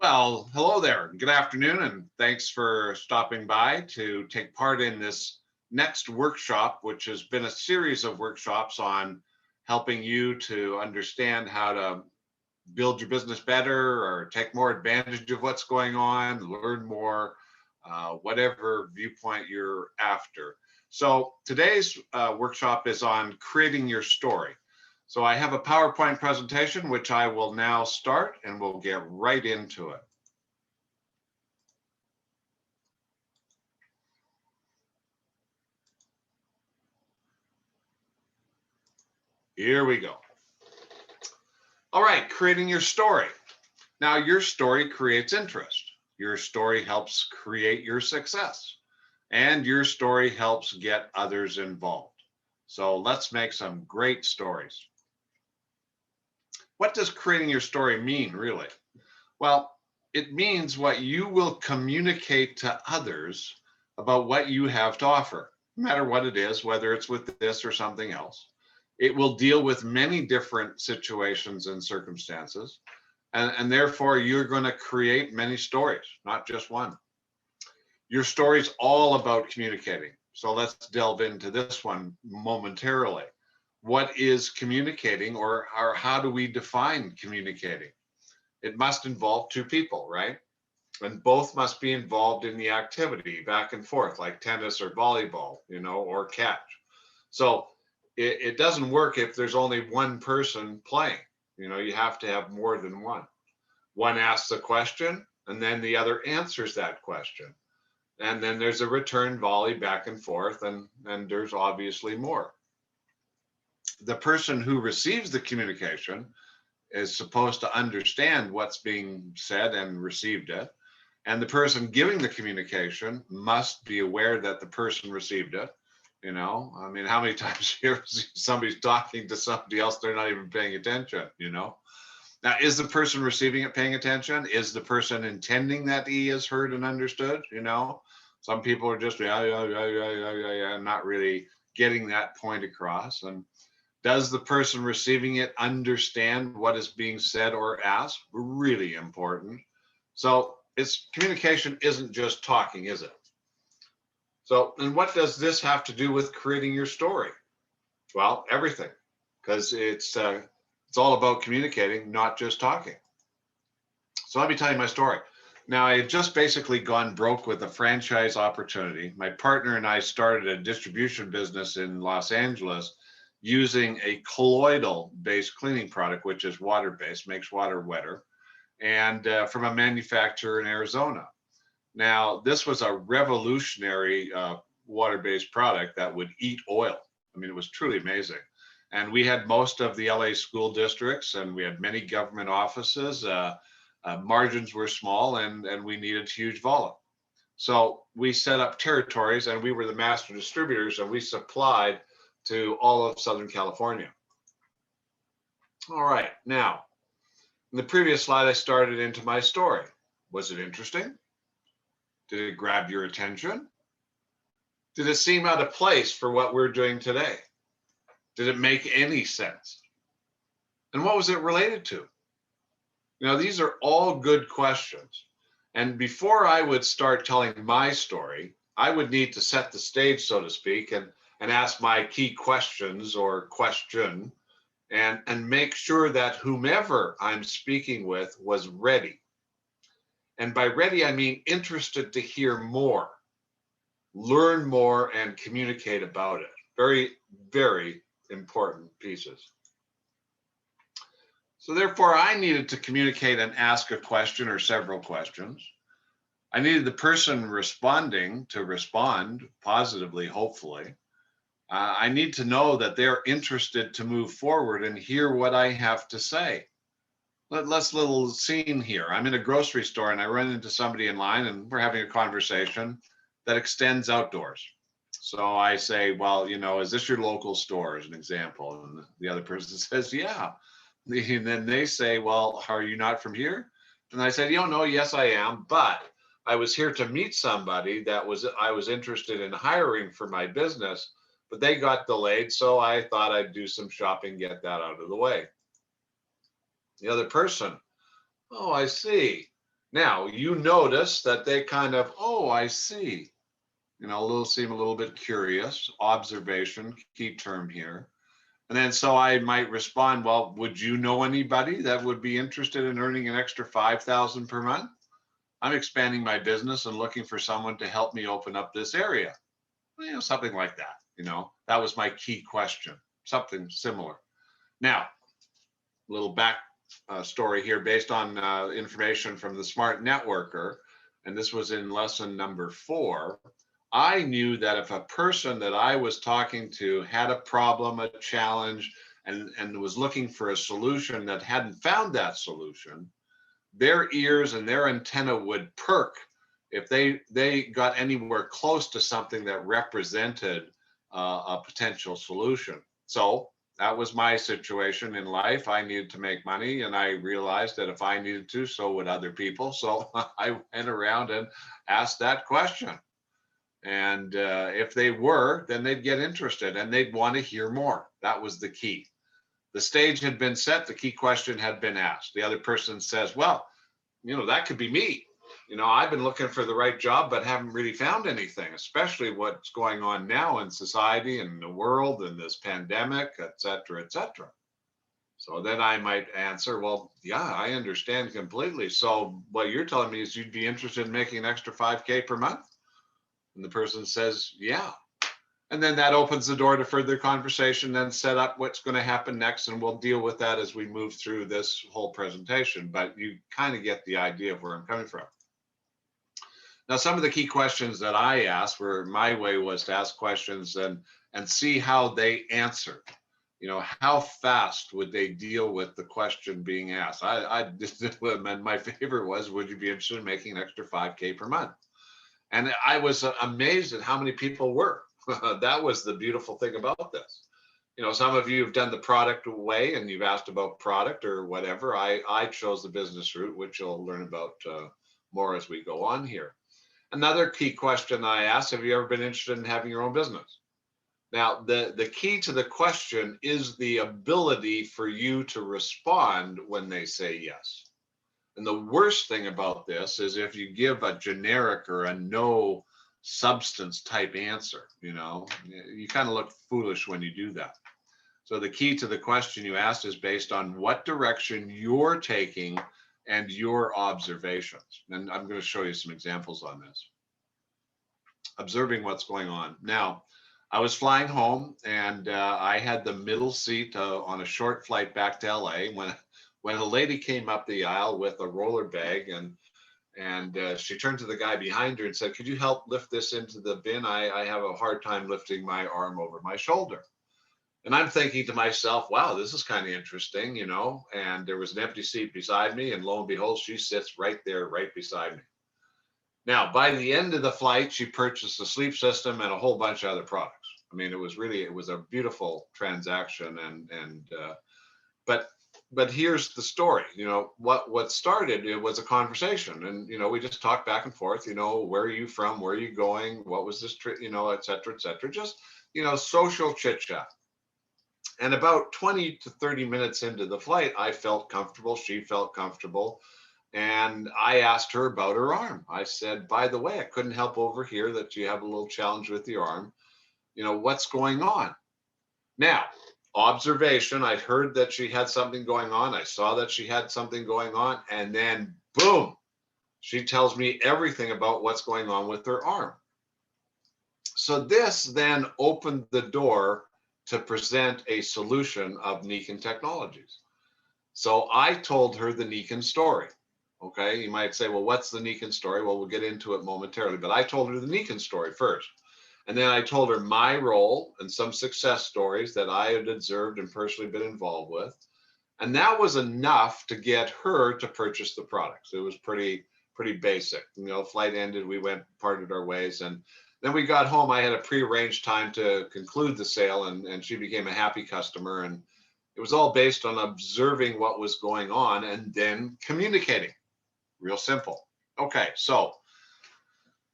Well, hello there. Good afternoon, and thanks for stopping by to take part in this next workshop, which has been a series of workshops on helping you to understand how to build your business better or take more advantage of what's going on, learn more, whatever viewpoint you're after. So today's workshop is on creating your story. So I have a PowerPoint presentation, which I will now start and we'll get right into it. Here we go. All right, creating your story. Now, your story creates interest. Your story helps create your success, and your story helps get others involved. So let's make some great stories. What does creating your story mean, really? Well, it means what you will communicate to others about what you have to offer, no matter what it is, whether it's with this or something else. It will deal with many different situations and circumstances. And therefore, you're going to create many stories, not just one. Your story is all about communicating. So let's delve into this one momentarily. What is communicating, or how do we define communicating? It must involve two people, right? And both must be involved in the activity back and forth, like tennis or volleyball, or catch. So it doesn't work if there's only one person playing. You have to have more than one. One asks a question, and then the other answers that question. And then there's a return volley back and forth, and there's obviously more. The person who receives the communication is supposed to understand what's being said and received it. And the person giving the communication must be aware that the person received it. I mean, how many times you ever see somebody's talking to somebody else, they're not even paying attention. Now, is the person receiving it paying attention? Is the person intending that he is heard and understood? Some people are just, yeah, not really getting that point across. And does the person receiving it understand what is being said or asked? Really important. So communication isn't just talking, is it? So, and what does this have to do with creating your story? Well, everything, because it's all about communicating, not just talking. So let me tell you my story. Now, I had just basically gone broke with a franchise opportunity. My partner and I started a distribution business in Los Angeles using a colloidal-based cleaning product, which is water-based, makes water wetter, and from a manufacturer in Arizona. Now, this was a revolutionary water-based product that would eat oil. I mean, it was truly amazing. And we had most of the LA school districts, and we had many government offices. Margins were small, and we needed huge volume. So we set up territories, and we were the master distributors, and we supplied to all of Southern California. All right, now, in the previous slide, I started into my story. Was it interesting? Did it grab your attention? Did it seem out of place for what we're doing today? Did it make any sense? And what was it related to? These are all good questions. And before I would start telling my story, I would need to set the stage, so to speak, and ask my key questions or question and make sure that whomever I'm speaking with was ready. And by ready, I mean interested to hear more, learn more, and communicate about it. Very, very important pieces. So therefore, I needed to communicate and ask a question or several questions. I needed the person responding to respond positively, hopefully. I need to know that they're interested to move forward and hear what I have to say. Let's little scene here. I'm in a grocery store and I run into somebody in line and we're having a conversation that extends outdoors. So I say, well, is this your local store, as an example? And the other person says, yeah. And then they say, well, are you not from here? And I said, no, yes, I am. But I was here to meet somebody that I was interested in hiring for my business, but they got delayed. So I thought I'd do some shopping, get that out of the way. The other person, oh, I see. Now, you notice that they kind of, oh, I see, seem a little bit curious. Observation, key term here. And then so I might respond, well, would you know anybody that would be interested in earning an extra 5,000 per month? I'm expanding my business and looking for someone to help me open up this area. Something like that. That was my key question, something similar. Now, a little back story here based on information from the Smart Networker, and this was in lesson number 4. I knew that if a person that I was talking to had a problem, a challenge, and was looking for a solution that hadn't found that solution, their ears and their antenna would perk if they got anywhere close to something that represented a potential solution. So that was my situation in life. I needed to make money, and I realized that if I needed to, so would other people. So I went around and asked that question. And if they were, then they'd get interested and they'd want to hear more. That was the key. The stage had been set. The key question had been asked. The other person says, well, that could be me. I've been looking for the right job, but haven't really found anything, especially what's going on now in society and the world and this pandemic, et cetera, et cetera. So then I might answer, well, yeah, I understand completely. So what you're telling me is you'd be interested in making an extra 5K per month? And the person says, yeah. And then that opens the door to further conversation, then set up what's going to happen next. And we'll deal with that as we move through this whole presentation. But you kind of get the idea of where I'm coming from. Now, some of the key questions that I asked were, my way was to ask questions and see how they answered. How fast would they deal with the question being asked? I just, and my favorite was, would you be interested in making an extra 5K per month? And I was amazed at how many people were. That was the beautiful thing about this. Some of you have done the product way and you've asked about product or whatever. I chose the business route, which you'll learn about more as we go on here. Another key question I asked, have you ever been interested in having your own business? Now, the key to the question is the ability for you to respond when they say yes. And the worst thing about this is if you give a generic or a no substance type answer, you kind of look foolish when you do that. So the key to the question you asked is based on what direction you're taking and your observations. And I'm going to show you some examples on this. Observing what's going on. Now, I was flying home and I had the middle seat on a short flight back to LA when a lady came up the aisle with a roller bag and she turned to the guy behind her and said, could you help lift this into the bin? I have a hard time lifting my arm over my shoulder. And I'm thinking to myself, wow, this is kind of interesting, and there was an empty seat beside me, and lo and behold, she sits right there, right beside me. Now, by the end of the flight, she purchased a sleep system and a whole bunch of other products. I mean, it was a beautiful transaction. But here's the story. What started, it was a conversation, and we just talked back and forth. Where are you from? Where are you going? What was this trip? Et cetera, et cetera. Just social chit chat. And about 20 to 30 minutes into the flight, I felt comfortable. She felt comfortable. And I asked her about her arm. I said, by the way, I couldn't help overhear that you have a little challenge with your arm. What's going on? Now, observation, I heard that she had something going on. I saw that she had something going on. And then, boom, she tells me everything about what's going on with her arm. So this then opened the door to present a solution of Niken Technologies. So I told her the Niken story. Okay, you might say, well, what's the Niken story? Well, we'll get into it momentarily, but I told her the Niken story first. And then I told her my role and some success stories that I had observed and personally been involved with. And that was enough to get her to purchase the products. It was pretty basic. Flight ended, we parted our ways. And then we got home. I had a prearranged time to conclude the sale, and she became a happy customer. And it was all based on observing what was going on and then communicating. Real simple. Okay, so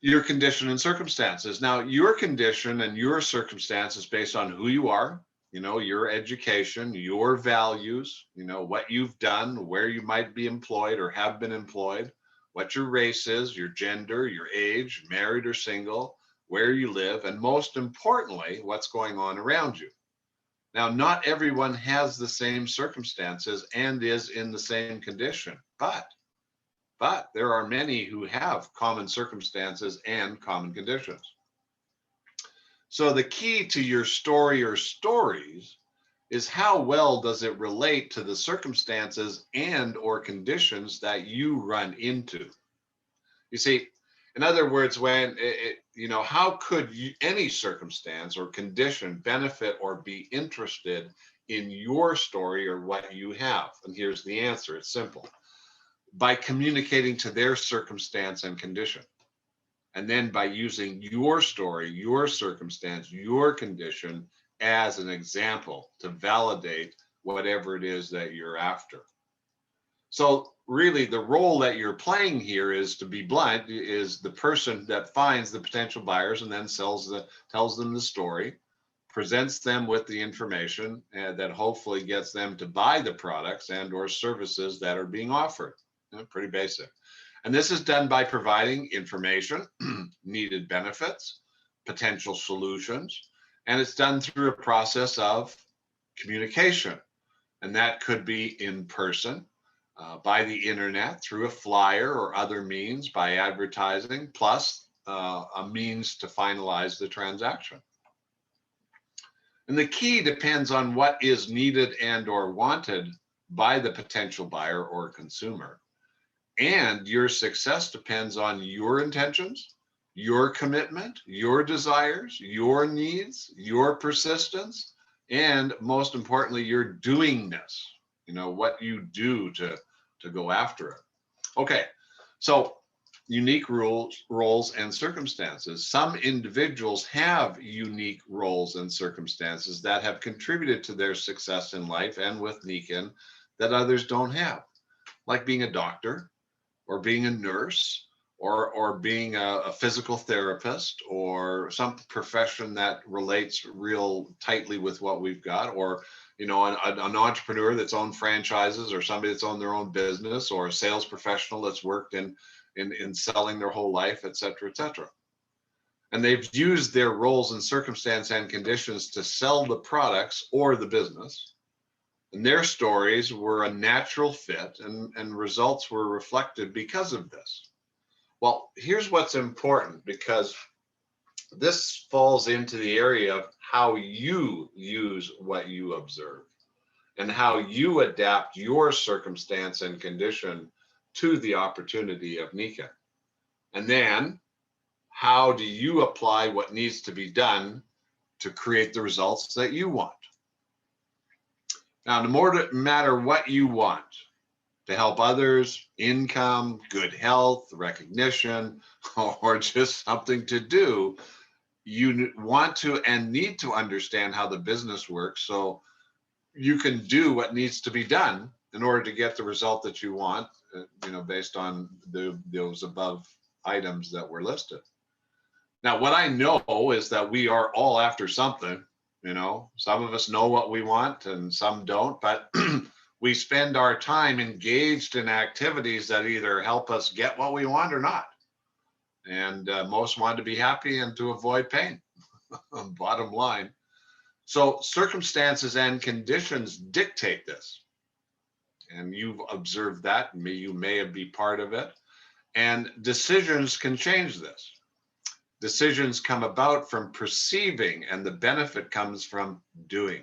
your condition and circumstances. Now, your condition and your circumstances based on who you are, your education, your values, what you've done, where you might be employed or have been employed, what your race is, your gender, your age, married or single, where you live, and most importantly, what's going on around you. Now, not everyone has the same circumstances and is in the same condition, but there are many who have common circumstances and common conditions. So the key to your story or stories is how well does it relate to the circumstances and or conditions that you run into. You see, in other words, when how could any circumstance or condition benefit or be interested in your story or what you have? And here's the answer. It's simple. By communicating to their circumstance and condition. And then by using your story, your circumstance, your condition as an example to validate whatever it is that you're after. So really the role that you're playing here is, to be blunt, is the person that finds the potential buyers and then tells them the story, presents them with the information that hopefully gets them to buy the products and or services that are being offered. Pretty basic. And this is done by providing information, needed benefits, potential solutions, and it's done through a process of communication. And that could be in person, by the internet, through a flyer or other means, by advertising, plus a means to finalize the transaction. And the key depends on what is needed and or wanted by the potential buyer or consumer. And your success depends on your intentions, your commitment, your desires, your needs, your persistence, and most importantly, your doingness, what you do to go after it. Okay, so unique roles and circumstances. Some individuals have unique roles and circumstances that have contributed to their success in life and with Nikken that others don't have, like being a doctor, or being a nurse, or being a physical therapist, or some profession that relates real tightly with what we've got, or an entrepreneur that's owned franchises, or somebody that's owned their own business, or a sales professional that's worked in selling their whole life, et cetera, et cetera. And they've used their roles and circumstance and conditions to sell the products or the business. And their stories were a natural fit, and results were reflected because of this. Well, here's what's important, because this falls into the area of how you use what you observe and how you adapt your circumstance and condition to the opportunity of Nikken. And then how do you apply what needs to be done to create the results that you want? Now, no matter what you want, to help others, income, good health, recognition, or just something to do, you want to and need to understand how the business works so you can do what needs to be done in order to get the result that you want, based on those above items that were listed. Now, what I know is that we are all after something. Some of us know what we want and some don't, but we spend our time engaged in activities that either help us get what we want or not. And most want to be happy and to avoid pain, bottom line. So circumstances and conditions dictate this. And you've observed that, you may be part of it. And decisions can change this. Decisions come about from perceiving, and the benefit comes from doing.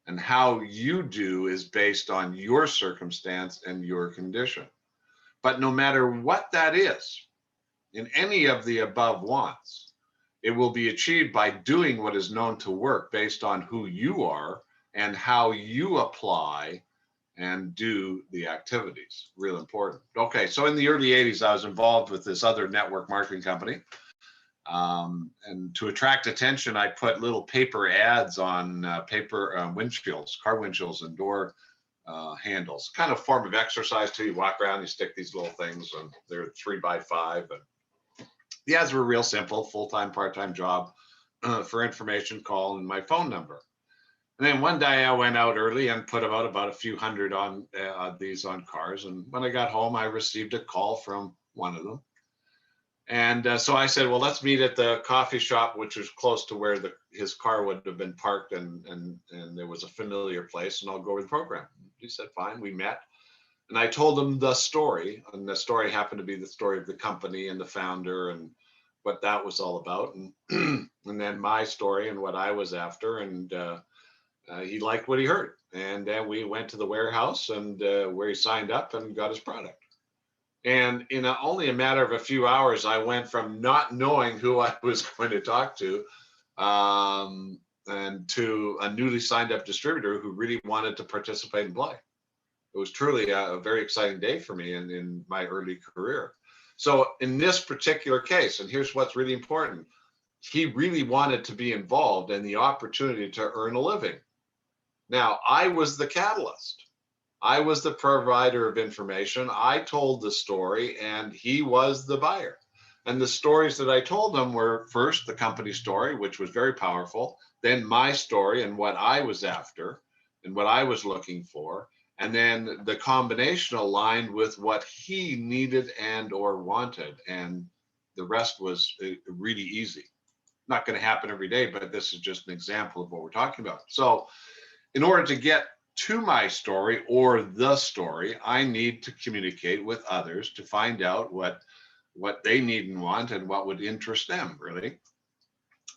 And how you do is based on your circumstance and your condition. But no matter what that is, in any of the above wants, it will be achieved by doing what is known to work based on who you are and how you apply and do the activities. Real important. Okay, so in the early 80s, I was involved with this other network marketing company. And to attract attention, I put little paper ads on paper windshields, car windshields, and door handles. Kind of form of exercise too. You walk around, you stick these little things, and they're 3x5. And the ads were real simple: full-time, part-time job, for information, call, and my phone number. And then one day I went out early and put about a few hundred on these on cars. And when I got home, I received a call from one of them. And so I said, well, let's meet at the coffee shop, which was close to where his car would have been parked, and there was a familiar place, and I'll go over the program. He said, fine. We met, and I told him the story, and the story happened to be the story of the company and the founder and what that was all about, and and then my story and what I was after, and he liked what he heard, and then we went to the warehouse and where he signed up and got his product. And in only a matter of a few hours, I went from not knowing who I was going to talk to and to a newly signed up distributor who really wanted to participate and play. It was truly a very exciting day for me in my early career. So in this particular case, and here's what's really important, he really wanted to be involved in the opportunity to earn a living. Now, I was the catalyst. I was the provider of information. I told the story and he was the buyer. And the stories that I told him were first the company story, which was very powerful, then my story and what I was after and what I was looking for. And then the combination aligned with what he needed and or wanted. And the rest was really easy. Not going to happen every day, but this is just an example of what we're talking about. So in order to get to my story or the story, I need to communicate with others to find out what they need and want and what would interest them, really.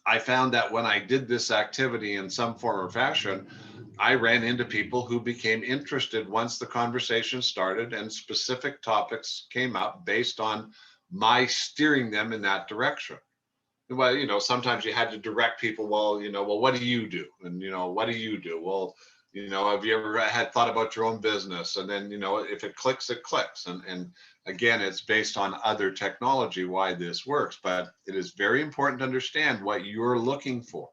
I found that when I did this activity in some form or fashion, I ran into people who became interested once the conversation started and specific topics came up based on my steering them in that direction. Well, sometimes you had to direct people, well, what do you do? And, what do you do? Well, have you ever had thought about your own business? And then, if it clicks, it clicks. And again, it's based on other technology why this works, but it is very important to understand what you're looking for.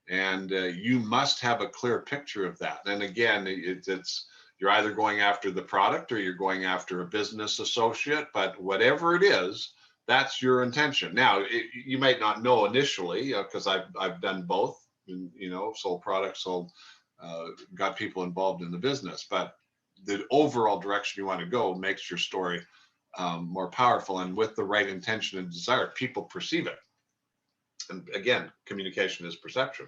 And you must have a clear picture of that. And again, it's you're either going after the product or you're going after a business associate, but whatever it is, that's your intention. Now, you might not know initially because I've done both, sold products, got people involved in the business, but the overall direction you want to go makes your story more powerful. And with the right intention and desire, people perceive it. And again, communication is perception.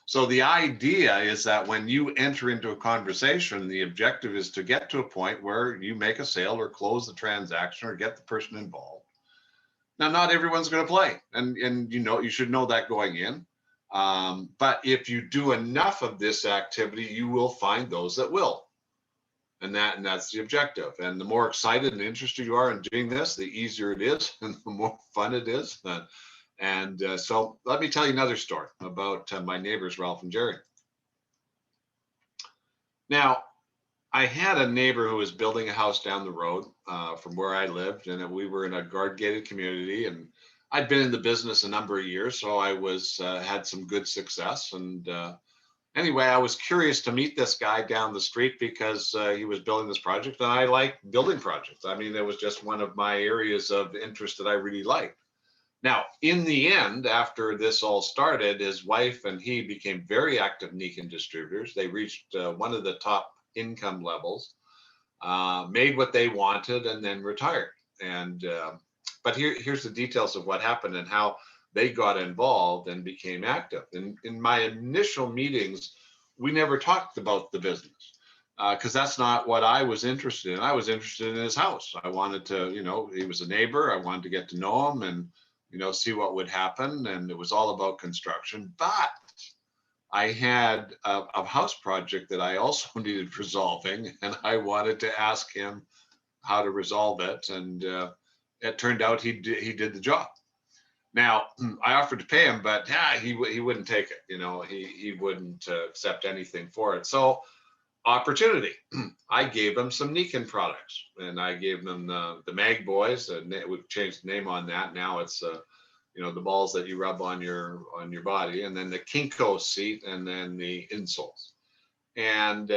So the idea is that when you enter into a conversation, the objective is to get to a point where you make a sale or close the transaction or get the person involved. Now, not everyone's going to play, and you should know that going in. But if you do enough of this activity, you will find those that will. And that's the objective. And the more excited and interested you are in doing this, the easier it is and the more fun it is. So let me tell you another story about my neighbors, Ralph and Jerry. Now, I had a neighbor who was building a house down the road from where I lived, and we were in a guard-gated community, and I'd been in the business a number of years, so I had some good success. And anyway, I was curious to meet this guy down the street because he was building this project, and I like building projects. I mean, it was just one of my areas of interest that I really liked. Now, in the end, after this all started, his wife and he became very active Niken distributors. They reached one of the top income levels, made what they wanted, and then retired. And but here's the details of what happened and how they got involved and became active. In my initial meetings, we never talked about the business because that's not what I was interested in. I was interested in his house. I wanted to, he was a neighbor. I wanted to get to know him and, see what would happen. And it was all about construction. But I had a house project that I also needed resolving, and I wanted to ask him how to resolve it. And it turned out he did the job. Now, I offered to pay him, but he wouldn't take it. He wouldn't accept anything for it. So opportunity. I gave him some Niken products, and I gave them the Mag Boys. We've changed the name on that. Now it's the balls that you rub on your body, and then the Kinko seat, and then the insoles. And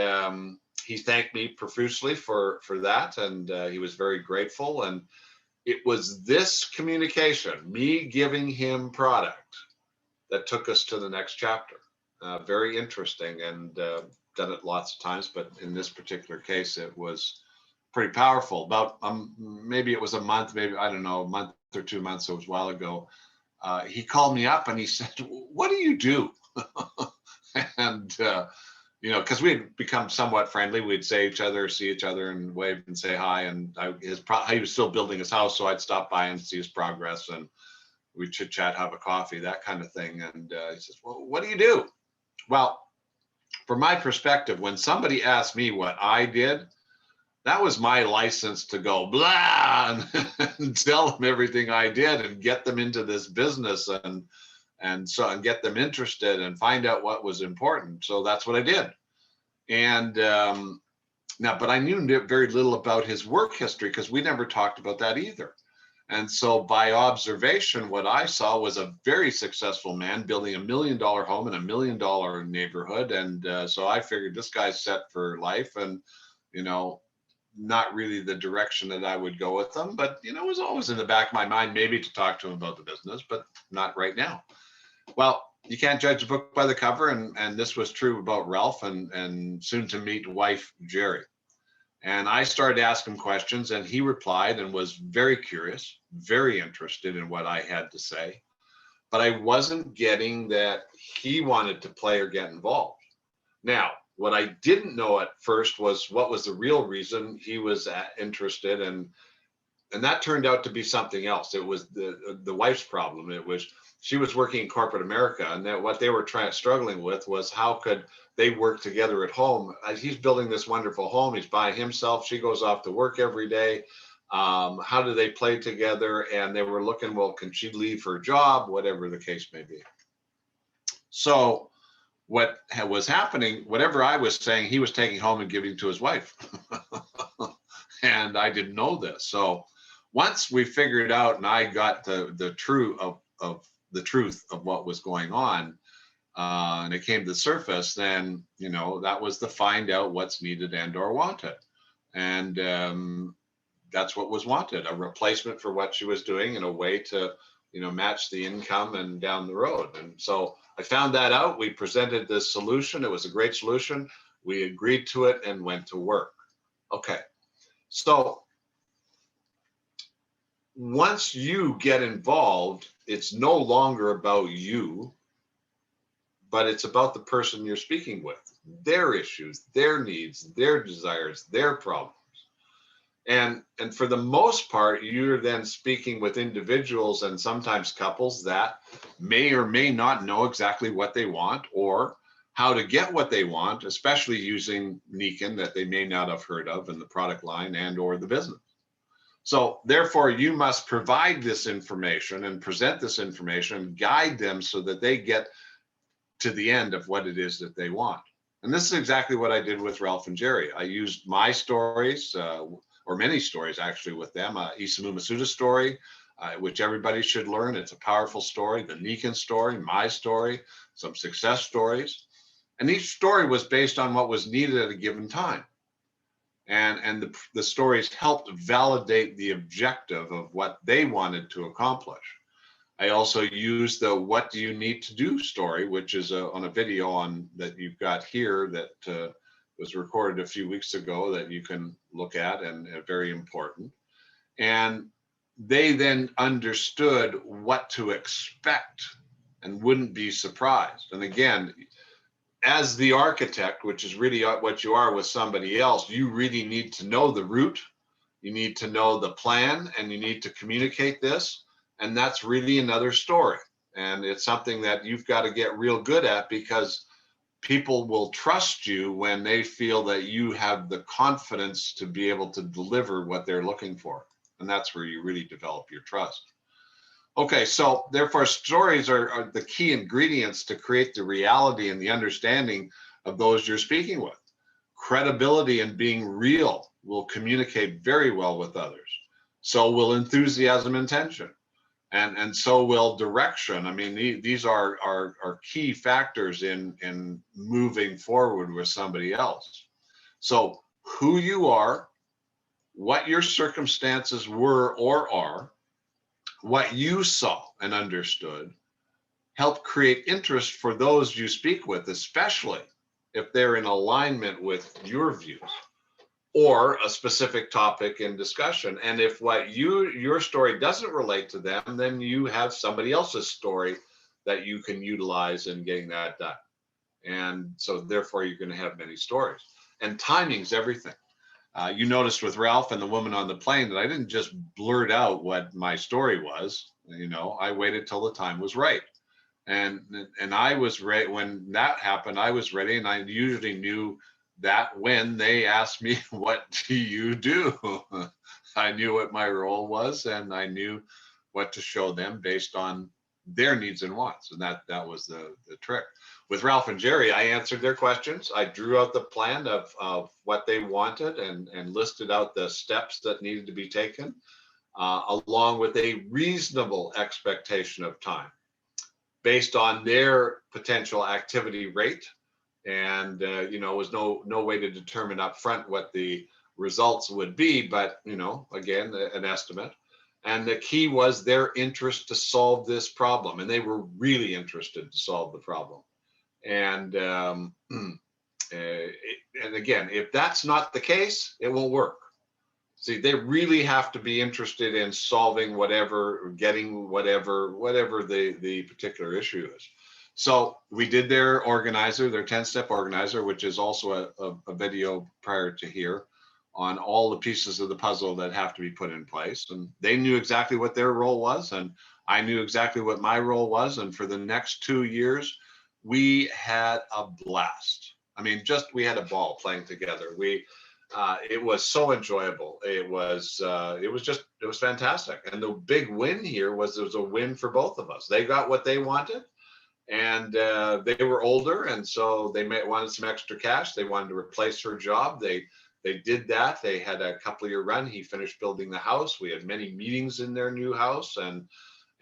he thanked me profusely for that, and he was very grateful. And it was this communication, me giving him product, that took us to the next chapter. very interesting, and done it lots of times, but in this particular case, it was pretty powerful. About maybe it was a month, maybe I don't know, a month or 2 months. It was a while ago. He called me up and he said, "What do you do?" And because we had become somewhat friendly, we'd say each other, see each other, and wave and say hi. And he was still building his house, so I'd stop by and see his progress, and we'd chit chat, have a coffee, that kind of thing. And he says, "Well, what do you do?" Well, from my perspective, when somebody asked me what I did, that was my license to go blah and tell them everything I did and get them into this business and get them interested and find out what was important. So that's what I did. And now, but I knew very little about his work history because we never talked about that either. And so by observation, what I saw was a very successful man building $1 million home in $1 million neighborhood. And so I figured this guy's set for life, and, not really the direction that I would go with them, but, it was always in the back of my mind, maybe to talk to him about the business, but not right now. Well, you can't judge a book by the cover. And this was true about Ralph and soon to meet wife, Jerry. And I started to ask him questions, and he replied and was very curious, very interested in what I had to say. But I wasn't getting that he wanted to play or get involved. Now, what I didn't know at first was what was the real reason he was interested, and that turned out to be something else. It was the wife's problem. It was she was working in corporate America, and that what they were struggling with was how could they work together at home. He's building this wonderful home. He's by himself. She goes off to work every day. How do they play together? And they were looking, well, can she leave her job? Whatever the case may be. So what was happening, whatever I was saying, he was taking home and giving to his wife. And I didn't know this. So once we figured out and I got the truth of what was going on, and it came to the surface, then, that was to find out what's needed and or wanted. And that's what was wanted, a replacement for what she was doing in a way to, match the income and down the road. And so I found that out. We presented this solution. It was a great solution. We agreed to it and went to work. Okay. So once you get involved, it's no longer about you, but it's about the person you're speaking with, their issues, their needs, their desires, their problems. And for the most part, you're then speaking with individuals and sometimes couples that may or may not know exactly what they want or how to get what they want, especially using Nikken that they may not have heard of in the product line and or the business. So therefore, you must provide this information and present this information and guide them so that they get to the end of what it is that they want. And this is exactly what I did with Ralph and Jerry. I used my stories, or many stories actually with them. Isamu Masuda's story, which everybody should learn. It's a powerful story. The Nikken story, my story, some success stories. And each story was based on what was needed at a given time. And the stories helped validate the objective of what they wanted to accomplish. I also used the "What do you need to do" story, which is on a video that you've got here that was recorded a few weeks ago that you can look at, and very important. And they then understood what to expect and wouldn't be surprised. And again, as the architect, which is really what you are with somebody else, you really need to know the route, you need to know the plan, and you need to communicate this. And that's really another story. And it's something that you've got to get real good at, because people will trust you when they feel that you have the confidence to be able to deliver what they're looking for. And that's where you really develop your trust. Okay, so therefore stories are the key ingredients to create the reality and the understanding of those you're speaking with. Credibility and being real will communicate very well with others. So will enthusiasm and tension. And so will direction. I mean, these are key factors in moving forward with somebody else. So who you are, what your circumstances were or are, what you saw and understood, help create interest for those you speak with, especially if they're in alignment with your views or a specific topic in discussion. And if your story doesn't relate to them, then you have somebody else's story that you can utilize in getting that done. And so therefore you're going to have many stories. And timing's everything. You noticed with Ralph and the woman on the plane that I didn't just blurt out what my story was. I waited till the time was right. And I was ready when that happened. I was ready, and I usually knew that when they asked me, "What do you do?" I knew what my role was, and I knew what to show them based on their needs and wants, and that was the trick. With Ralph and Jerry, I answered their questions. I drew out the plan of what they wanted and listed out the steps that needed to be taken, along with a reasonable expectation of time based on their potential activity rate. And was no way to determine up front what the results would be, but again, an estimate. And the key was their interest to solve this problem, and they were really interested to solve the problem. And and again, if that's not the case, it won't work. See, they really have to be interested in solving whatever, or getting whatever the particular issue is. So we did their organizer, their 10-step organizer, which is also a video prior to here on all the pieces of the puzzle that have to be put in place. And they knew exactly what their role was, and I knew exactly what my role was. And for the next 2 years, we had a blast. I mean, we had a ball playing together. It was so enjoyable. It was fantastic. And the big win here was it was a win for both of us. They got what they wanted, and they were older, and so they wanted some extra cash. They wanted to replace her job. They did that. They had a couple of year run. He finished building the house. We had many meetings in their new house, and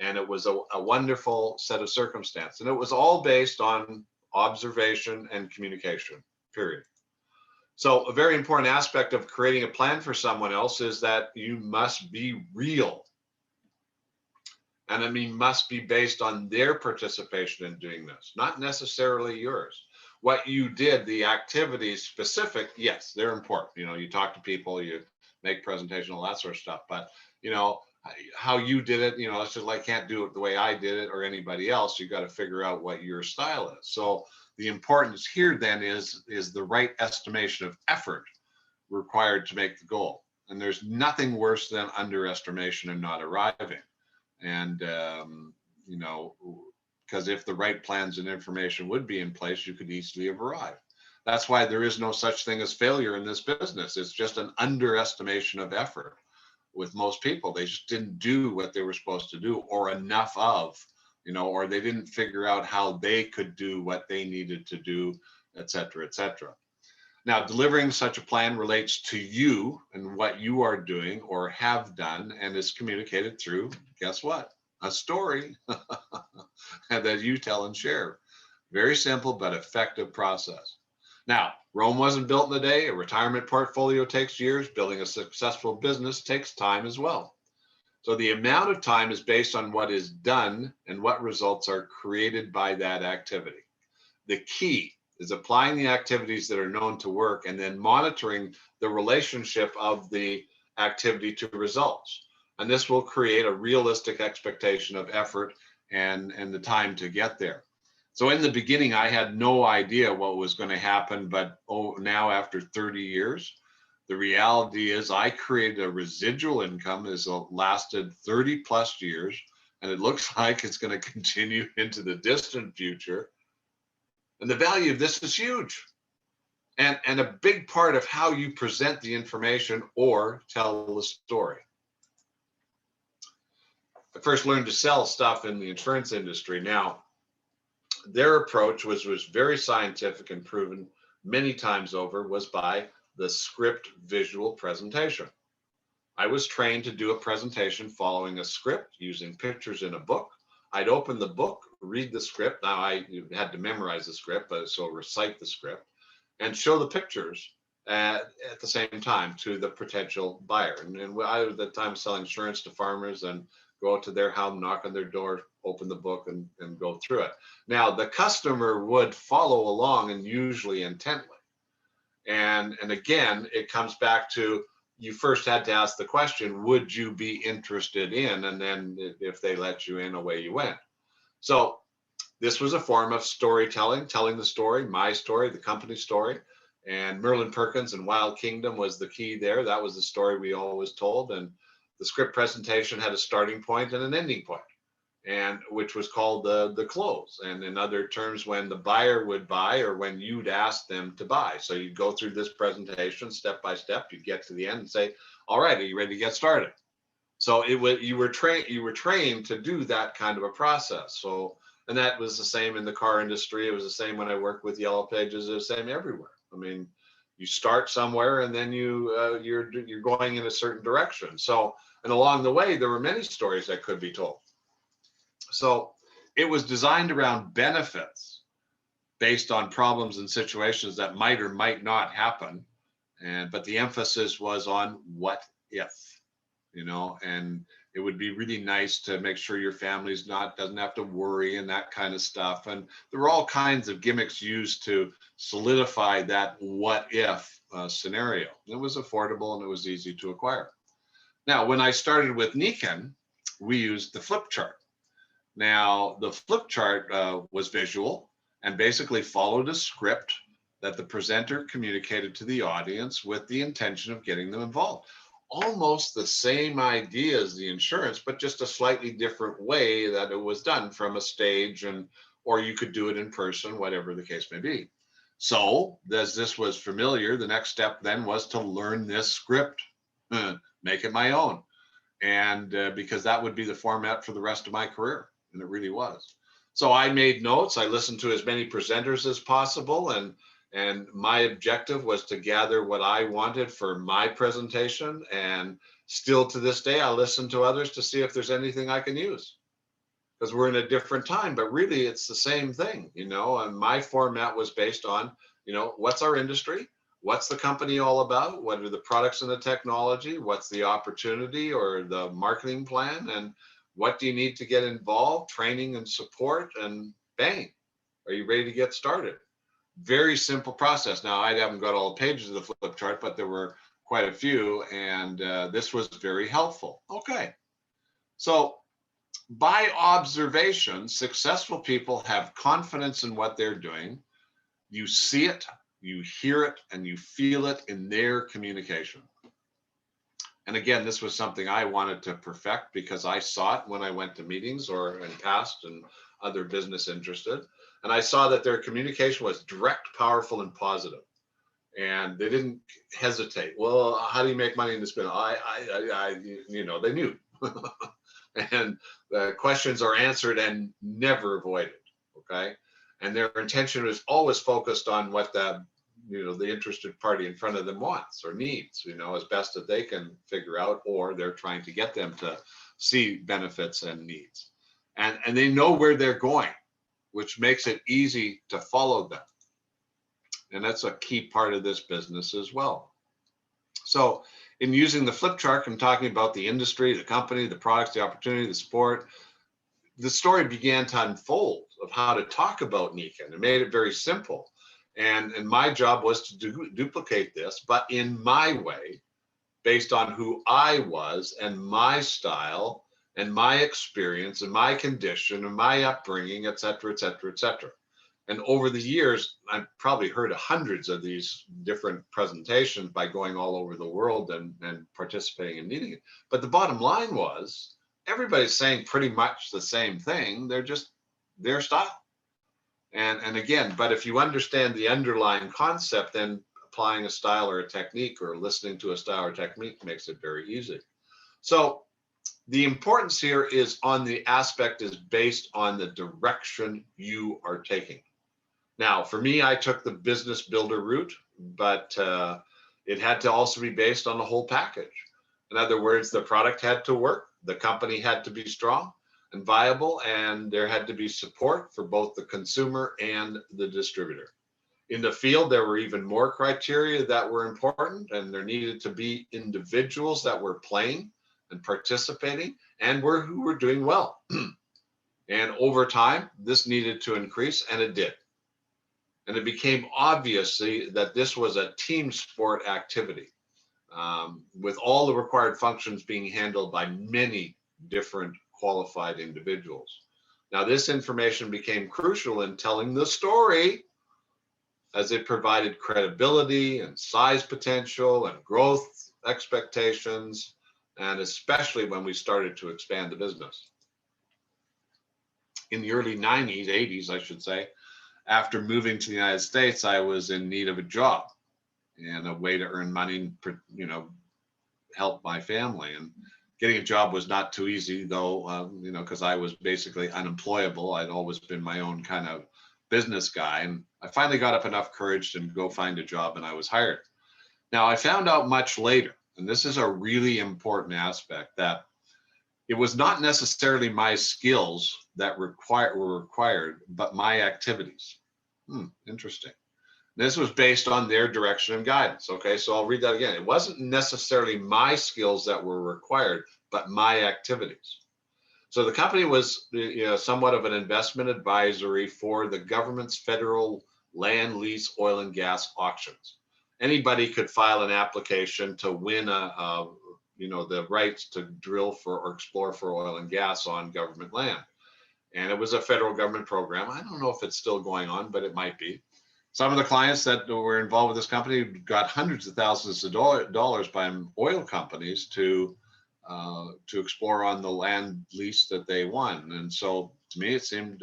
it was a wonderful set of circumstance. And it was all based on observation and communication, period. So a very important aspect of creating a plan for someone else is that you must be real. And I mean, must be based on their participation in doing this, not necessarily yours. What you did, the activities specific, yes, they're important. You talk to people, you make presentation, all that sort of stuff. But, how you did it, it's just like, can't do it the way I did it or anybody else. You got to figure out what your style is. So the importance here then is the right estimation of effort required to make the goal. And there's nothing worse than underestimation and not arriving. And, because if the right plans and information would be in place, you could easily have arrived. That's why there is no such thing as failure in this business. It's just an underestimation of effort. With most people, they just didn't do what they were supposed to do, or enough of, or they didn't figure out how they could do what they needed to do, et cetera, et cetera. Now, delivering such a plan relates to you and what you are doing or have done, and is communicated through, guess what? A story that you tell and share. Very simple but effective process. Now, Rome wasn't built in a day. A retirement portfolio takes years. Building a successful business takes time as well. So the amount of time is based on what is done and what results are created by that activity. The key is applying the activities that are known to work and then monitoring the relationship of the activity to results. And this will create a realistic expectation of effort and the time to get there. So in the beginning, I had no idea what was going to happen, but now after 30 years, the reality is I created a residual income that has lasted 30 plus years, and it looks like it's going to continue into the distant future. And the value of this is huge. And a big part of how you present the information or tell the story. I first learned to sell stuff in the insurance industry. Now, their approach was very scientific and proven many times over, was by the script visual presentation. I was trained to do a presentation following a script using pictures in a book. I'd open the book, read the script. Now I had to memorize the script, but so recite the script and show the pictures at the same time to the potential buyer. And I was at the time selling insurance to farmers and go out to their house, knock on their door, open the book, and go through it. Now, the customer would follow along, and usually intently. And again, it comes back to, you first had to ask the question, would you be interested in? And then if they let you in, away you went. So this was a form of storytelling, telling the story, my story, the company story. And Merlin Perkins and Wild Kingdom was the key there. That was the story we always told. And the script presentation had a starting point and an ending point, and which was called the close. And in other terms, when the buyer would buy, or when you'd ask them to buy. So you'd go through this presentation step by step, you'd get to the end and say, all right, are you ready to get started? So you were trained to do that kind of a process. So, and that was the same in the car industry. It was the same when I worked with Yellow Pages. It was the same everywhere. I mean, you start somewhere, and then you're going in a certain direction. So, and along the way, there were many stories that could be told. So it was designed around benefits based on problems and situations that might or might not happen. But the emphasis was on what if, and it would be really nice to make sure your family's doesn't have to worry and that kind of stuff. And there were all kinds of gimmicks used to solidify that what if scenario. It was affordable and it was easy to acquire. Now, when I started with Nikken, we used the flip chart. Now, the flip chart was visual and basically followed a script that the presenter communicated to the audience with the intention of getting them involved. Almost the same idea as the insurance, but just a slightly different way that it was done from a stage, or you could do it in person, whatever the case may be. So, as this was familiar, the next step then was to learn this script, make it my own. And because that would be the format for the rest of my career. And it really was. So I made notes. I listened to as many presenters as possible. And my objective was to gather what I wanted for my presentation. And still to this day, I listen to others to see if there's anything I can use. Because we're in a different time, but really it's the same thing, and my format was based on, what's our industry? What's the company all about? What are the products and the technology? What's the opportunity or the marketing plan? And what do you need to get involved? Training and support, and bang, are you ready to get started? Very simple process. Now, I haven't got all the pages of the flip chart, but there were quite a few, and this was very helpful. Okay. So by observation, successful people have confidence in what they're doing. You see it, you hear it, and you feel it in their communication. And again, this was something I wanted to perfect because I saw it when I went to meetings or in past and other business interested. And I saw that their communication was direct, powerful, and positive. And they didn't hesitate. Well, how do you make money in this business? They knew. And the questions are answered and never avoided. Okay. And their intention was always focused on what the interested party in front of them wants or needs, as best that they can figure out, or they're trying to get them to see benefits and needs. And they know where they're going, which makes it easy to follow them. And that's a key part of this business as well. So in using the flip chart, I'm talking about the industry, the company, the products, the opportunity, the support. The story began to unfold of how to talk about Nikken. It made it very simple. And my job was to duplicate this, but in my way, based on who I was and my style and my experience and my condition and my upbringing, et cetera, et cetera, et cetera. And over the years, I've probably heard hundreds of these different presentations by going all over the world and participating in meeting it. But the bottom line was everybody's saying pretty much the same thing. They're just their style. And again, but if you understand the underlying concept, then applying a style or a technique or listening to a style or technique makes it very easy. So the importance here is on the aspect is based on the direction you are taking. Now, for me, I took the business builder route, but it had to also be based on the whole package. In other words, the product had to work, the company had to be strong and viable, and there had to be support for both the consumer and the distributor. In the field, there were even more criteria that were important, and there needed to be individuals that were playing and participating and who were doing well. And over time, this needed to increase, and it did. And it became obvious that this was a team sport activity, with all the required functions being handled by many different qualified individuals. Now, this information became crucial in telling the story, as it provided credibility and size potential and growth expectations, and especially when we started to expand the business. In the early 90s, 80s, I should say, after moving to the United States, I was in need of a job and a way to earn money and, help my family. And getting a job was not too easy, though, because I was basically unemployable. I'd always been my own kind of business guy. And I finally got up enough courage to go find a job, and I was hired. Now, I found out much later, and this is a really important aspect, that it was not necessarily my skills that were required, but my activities. Interesting. This was based on their direction and guidance. Okay, so I'll read that again. It wasn't necessarily my skills that were required, but my activities. So the company was, somewhat of an investment advisory for the government's federal land lease oil and gas auctions. Anybody could file an application to win the rights to drill for or explore for oil and gas on government land. And it was a federal government program. I don't know if it's still going on, but it might be. Some of the clients that were involved with this company got hundreds of thousands of dollars by oil companies to explore on the land lease that they won. And so to me, it seemed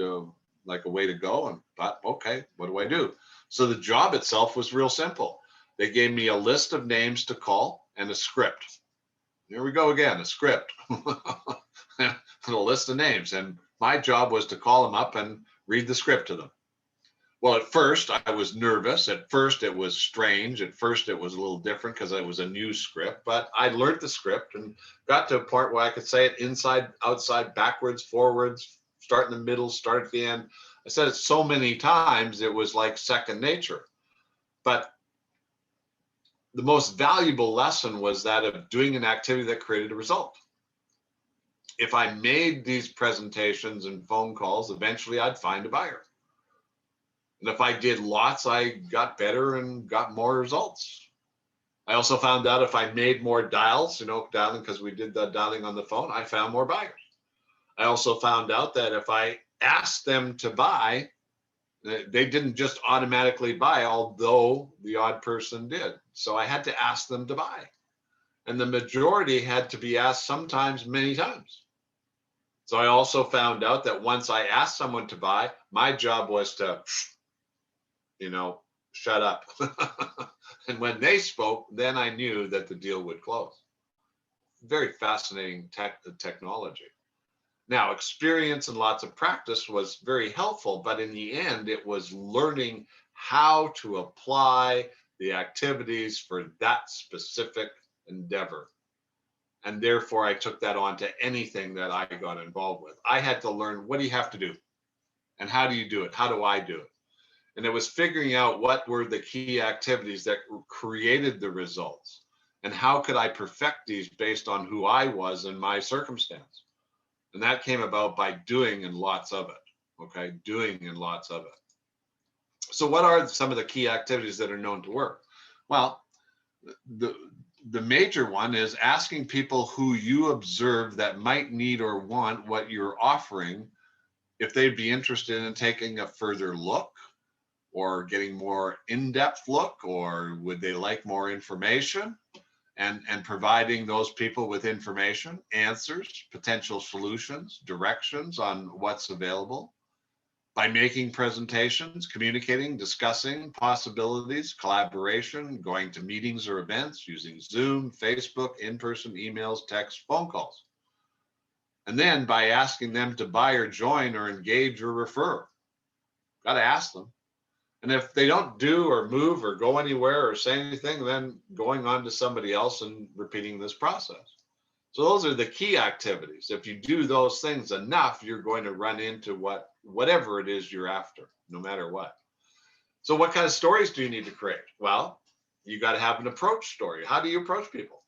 like a way to go. And thought, okay, what do I do? So the job itself was real simple. They gave me a list of names to call and a script. Here we go again, a script, a list of names. And my job was to call them up and read the script to them. Well, at first I was nervous. At first it was strange. At first it was a little different because it was a new script, but I learned the script and got to a point where I could say it inside, outside, backwards, forwards, start in the middle, start at the end. I said it so many times, it was like second nature. But the most valuable lesson was that of doing an activity that created a result. If I made these presentations and phone calls, eventually I'd find a buyer. And if I did lots, I got better and got more results. I also found out if I made more dials, dialing, because we did the dialing on the phone, I found more buyers. I also found out that if I asked them to buy, they didn't just automatically buy, although the odd person did. So I had to ask them to buy. And the majority had to be asked sometimes, many times. So I also found out that once I asked someone to buy, my job was to, shut up. And when they spoke, then I knew that the deal would close. Very fascinating technology. Now, experience and lots of practice was very helpful, but in the end, it was learning how to apply the activities for that specific endeavor. And therefore, I took that on to anything that I got involved with. I had to learn, what do you have to do? And how do you do it? How do I do it? And it was figuring out what were the key activities that created the results, and how could I perfect these based on who I was and my circumstance. And that came about by doing and lots of it. Okay, doing and lots of it. So what are some of the key activities that are known to work? Well, the major one is asking people who you observe that might need or want what you're offering, if they'd be interested in taking a further look, or getting more in-depth look, or would they like more information, and providing those people with information, answers, potential solutions, directions on what's available, by making presentations, communicating, discussing possibilities, collaboration, going to meetings or events, using Zoom, Facebook, in-person, emails, text, phone calls. And then by asking them to buy or join or engage or refer. Got to ask them. And if they don't do or move or go anywhere or say anything, then going on to somebody else and repeating this process. So those are the key activities. If you do those things enough, you're going to run into whatever it is you're after, no matter what. So what kind of stories do you need to create? Well, you got to have an approach story. How do you approach people?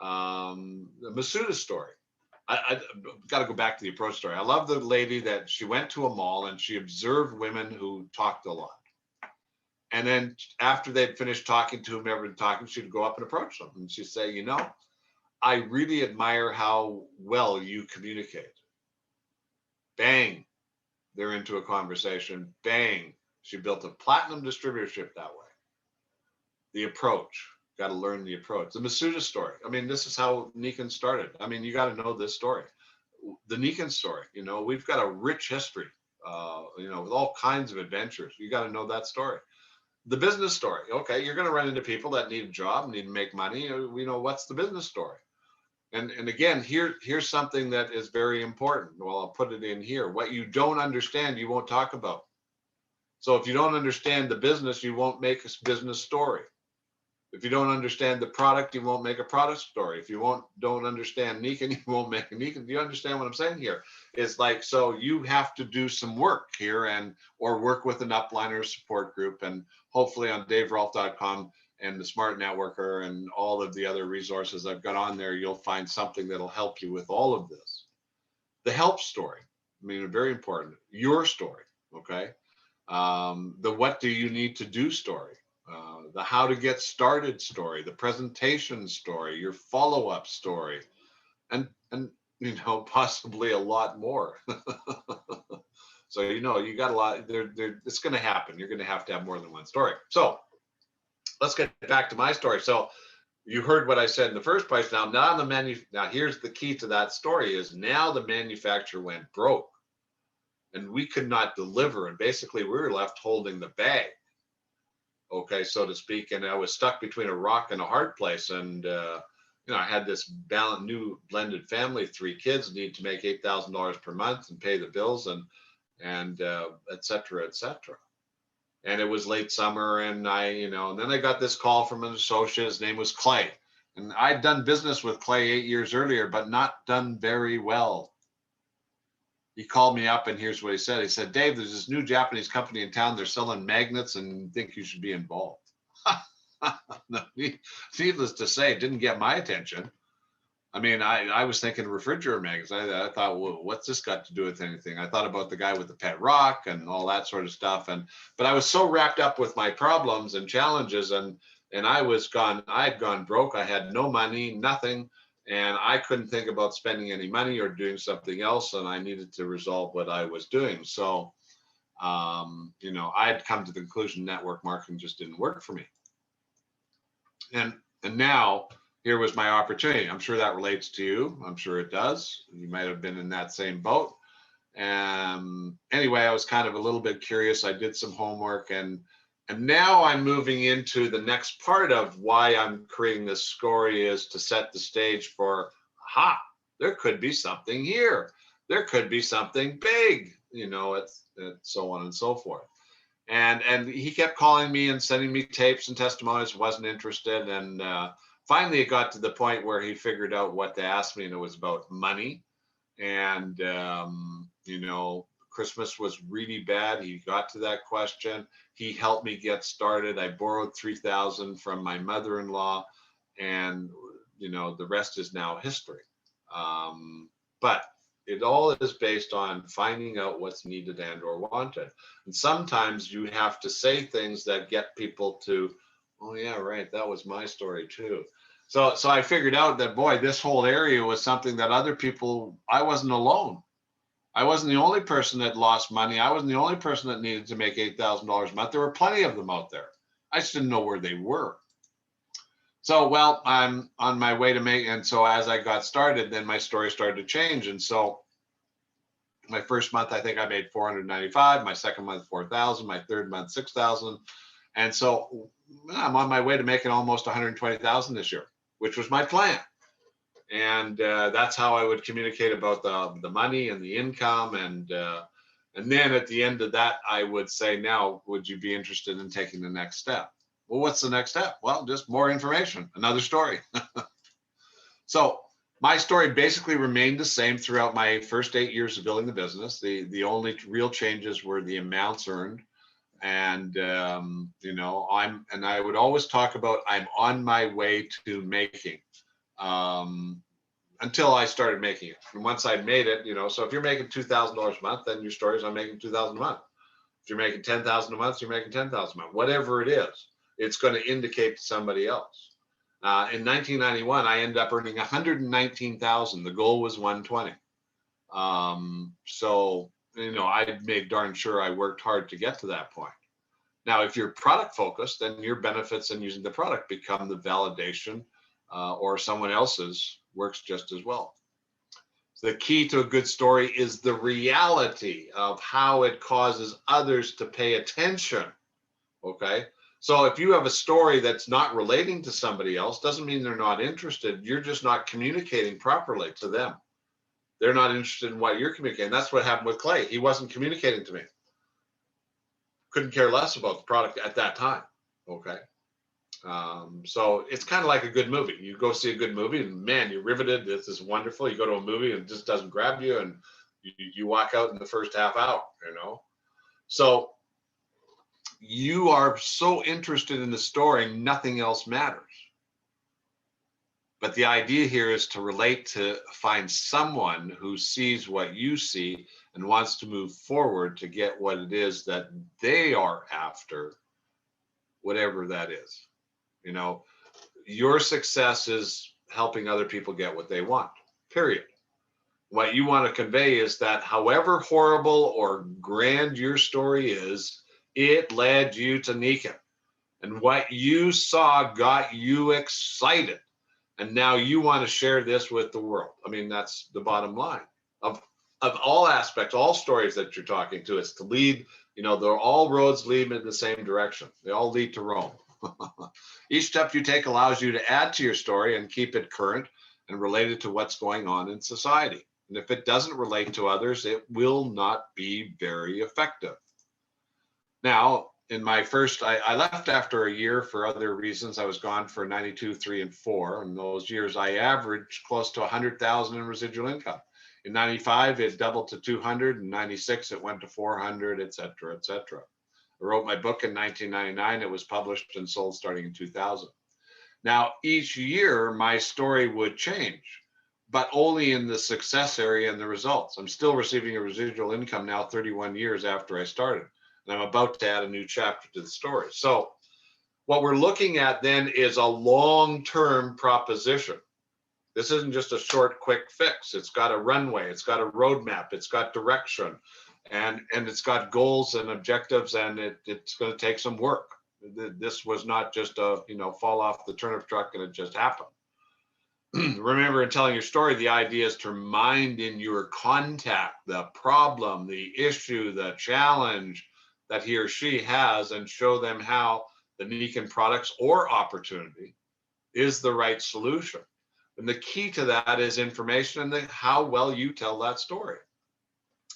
The Masuda story. I got to go back to the approach story. I love the lady that she went to a mall and she observed women who talked a lot. And then after they'd finished talking to whomever talking, she'd go up and approach them. And she'd say, I really admire how well you communicate. Bang, they're into a conversation. Bang, she built a platinum distributorship that way. The approach, got to learn the approach. The Masuda story. I mean, this is how Nikken started. I mean, you got to know this story. The Nikken story, we've got a rich history, with all kinds of adventures. You got to know that story. The business story. Okay, you're going to run into people that need a job, need to make money. What's the business story? And again, here's something that is very important. Well, I'll put it in here. What you don't understand, you won't talk about. So if you don't understand the business, you won't make a business story. If you don't understand the product, you won't make a product story. If you don't understand Nikken, you won't make a Nikken. Do you understand what I'm saying here? It's like, so you have to do some work here or work with an upliner support group, and hopefully on daverolf.com and the Smart Networker and all of the other resources I've got on there, you'll find something that'll help you with all of this. The help story, I mean, very important. Your story, okay? The what do you need to do story. The how to get started story, the presentation story, your follow-up story, and possibly a lot more. So you got a lot there. It's going to happen. You're going to have more than one story. So let's get back to my story. So you heard what I said in the first place. Now here's the key to that story: is now the manufacturer went broke, and we could not deliver, and basically we were left holding the bag. Okay, so to speak, and I was stuck between a rock and a hard place. And I had this new blended family, 3 kids, need to make $8,000 per month and pay the bills, and et cetera, et cetera. And it was late summer, and and then I got this call from an associate. His name was Clay, and I'd done business with Clay 8 years earlier, but not done very well. He called me up, and here's what he said. He said, Dave, there's this new Japanese company in town. They're selling magnets and think you should be involved. No, needless to say, it didn't get my attention. I mean, I was thinking refrigerator magnets. I thought, well, what's this got to do with anything? I thought about the guy with the pet rock and all that sort of stuff. But I was so wrapped up with my problems and challenges, and I had gone broke. I had no money, nothing. And I couldn't think about spending any money or doing something else. And I needed to resolve what I was doing. So, I had come to the conclusion network marketing just didn't work for me. And now here was my opportunity. I'm sure that relates to you. I'm sure it does. You might have been in that same boat. Anyway, I was kind of a little bit curious. I did some homework, and now I'm moving into the next part of why I'm creating this story, is to set the stage for, there could be something here. There could be something big, it's so on and so forth. And he kept calling me and sending me tapes and testimonies, wasn't interested. And finally it got to the point where he figured out what to ask me, and it was about money. And, Christmas was really bad. He got to that question. He helped me get started. I borrowed $3,000 from my mother-in-law, and the rest is now history. But it all is based on finding out what's needed and or wanted. And sometimes you have to say things that get people to, oh yeah, right, that was my story too. So I figured out that, boy, this whole area was something that other people, I wasn't alone. I wasn't the only person that lost money. I wasn't the only person that needed to make $8,000 a month. There were plenty of them out there. I just didn't know where they were. So, well, I'm on my way to make, and so as I got started, then my story started to change. And so my first month, I think I made $495, my second month, $4,000, my third month, $6,000. And so I'm on my way to making almost $120,000 this year, which was my plan. And that's how I would communicate about the money and the income. And then at the end of that, I would say, now, would you be interested in taking the next step? Well, what's the next step? Well, just more information, another story. So my story basically remained the same throughout my first 8 years of building the business. The only real changes were the amounts earned. And, I would always talk about, I'm on my way to making. until I started making it. And once I made it, so if you're making $2,000 a month, then your stories I'm making 2,000 a month. If you're making 10,000 a month, you're making 10,000 a month. Whatever it is, it's going to indicate to somebody else. In 1991, I ended up earning 119,000. The goal was 120. So I made darn sure I worked hard to get to that point. Now, if you're product focused, then your benefits in using the product become the validation, or someone else's works just as well. The key to a good story is the reality of how it causes others to pay attention. Okay. So if you have a story that's not relating to somebody else, doesn't mean they're not interested. You're just not communicating properly to them. They're not interested in what you're communicating. That's what happened with Clay. He wasn't communicating to me. Couldn't care less about the product at that time. Okay. So it's kind of like a good movie. You go see a good movie and man, you're riveted. This is wonderful. You go to a movie and it just doesn't grab you and you walk out in the first half hour, So you are so interested in the story, nothing else matters. But the idea here is to relate, to find someone who sees what you see and wants to move forward to get what it is that they are after, whatever that is. Your success is helping other people get what they want, period. What you want to convey is that however horrible or grand your story is, it led you to Nikken. And what you saw got you excited. And now you want to share this with the world. I mean, that's the bottom line of all aspects, all stories that you're talking to. It's to lead, they're all roads lead in the same direction. They all lead to Rome. Each step you take allows you to add to your story and keep it current and related to what's going on in society. And if it doesn't relate to others, it will not be very effective. Now, in my first, I left after a year for other reasons. I was gone for 92, 3, and 4. In those years, I averaged close to 100,000 in residual income. In 95, it doubled to 200. In 96, it went to 400, et cetera, et cetera. I wrote my book in 1999. It was published and sold starting in 2000. Now, each year, my story would change, but only in the success area and the results. I'm still receiving a residual income now 31 years after I started, and I'm about to add a new chapter to the story. So what we're looking at then is a long-term proposition. This isn't just a short, quick fix. It's got a runway, it's got a roadmap, it's got direction. And it's got goals and objectives, and it's going to take some work. This was not just a fall off the turnip truck and it just happened. Remember, in telling your story, the idea is to remind in your contact the problem, the issue, the challenge that he or she has, and show them how the Nikken products or opportunity is the right solution. And the key to that is information and how well you tell that story.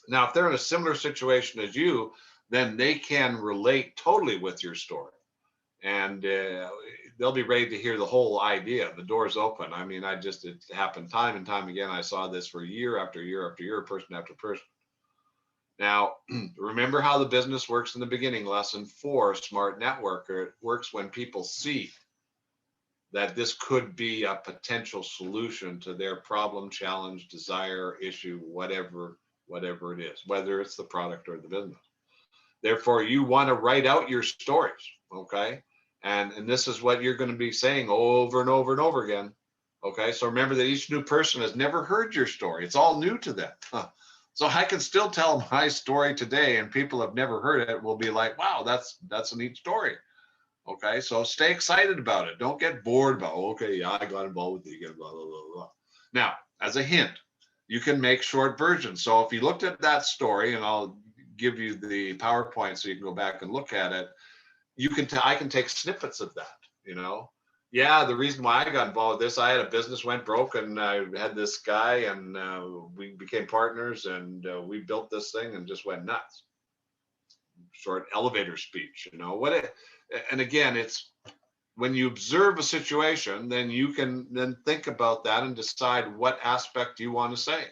Now, if they're in a similar situation as you, then they can relate totally with your story. And they'll be ready to hear the whole idea. The door's open. I mean, it happened time and time again. I saw this for year after year after year, person after person. Now, remember how the business works in the beginning. Lesson 4, Smart Networker. It works when people see that this could be a potential solution to their problem, challenge, desire, issue, whatever it is, whether it's the product or the business. Therefore, you want to write out your stories, okay? And this is what you're going to be saying over and over and over again, okay? So remember that each new person has never heard your story. It's all new to them. So I can still tell my story today, and people have never heard it will be like, wow, that's a neat story, okay? So stay excited about it. Don't get bored about, okay, yeah, I got involved with you, blah, blah, blah, blah. Now, as a hint, you can make short versions. So if you looked at that story, and I'll give you the PowerPoint so you can go back and look at it, I can take snippets of that, Yeah, the reason why I got involved with this, I had a business went broke, and I had this guy, and we became partners, and we built this thing and just went nuts. Short elevator speech, and again, it's when you observe a situation, then you can then think about that and decide what aspect you want to say,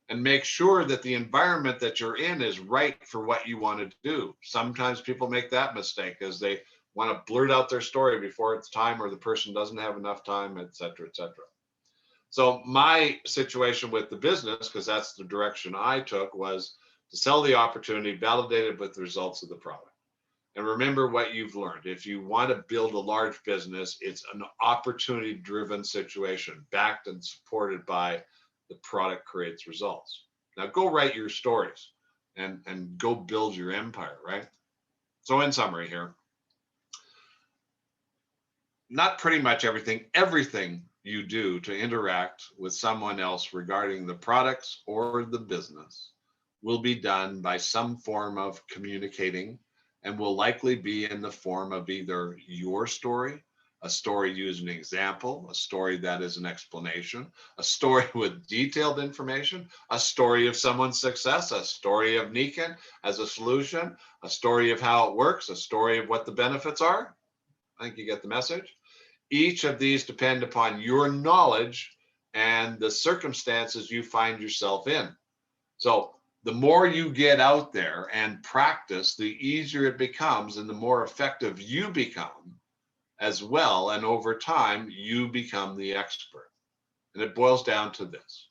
and make sure that the environment that you're in is right for what you want to do. Sometimes people make that mistake as they, want to blurt out their story before it's time, or the person doesn't have enough time, et cetera, et cetera. So my situation with the business, because that's the direction I took, was to sell the opportunity validated with the results of the product. And remember what you've learned. If you want to build a large business, it's an opportunity driven situation, backed and supported by the product creates results. Now go write your stories and go build your empire, right? So in summary here, not pretty much everything you do to interact with someone else regarding the products or the business will be done by some form of communicating and will likely be in the form of either your story, a story using an example, a story that is an explanation, a story with detailed information, a story of someone's success, a story of Nikan as a solution, a story of how it works, a story of what the benefits are. I think you get the message. Each of these depend upon your knowledge and the circumstances you find yourself in. So the more you get out there and practice, the easier it becomes and the more effective you become as well. And over time, you become the expert. And it boils down to this: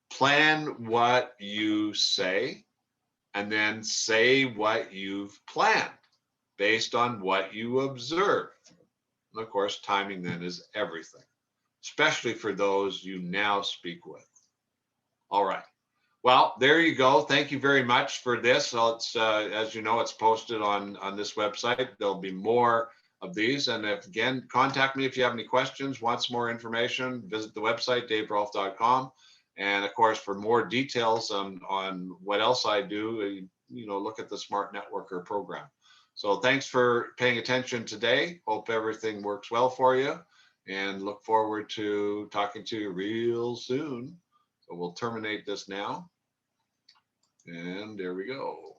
plan what you say and then say what you've planned based on what you observe. And of course, timing then is everything, especially for those you now speak with. All right. Well, there you go. Thank you very much for this. So it's, as you know, it's posted on this website. There'll be more of these. And if, again, contact me if you have any questions, want some more information, visit the website, daverolf.com. And of course, for more details on what else I do, look at the Smart Networker program. So thanks for paying attention today. Hope everything works well for you and look forward to talking to you real soon. So we'll terminate this now. And there we go.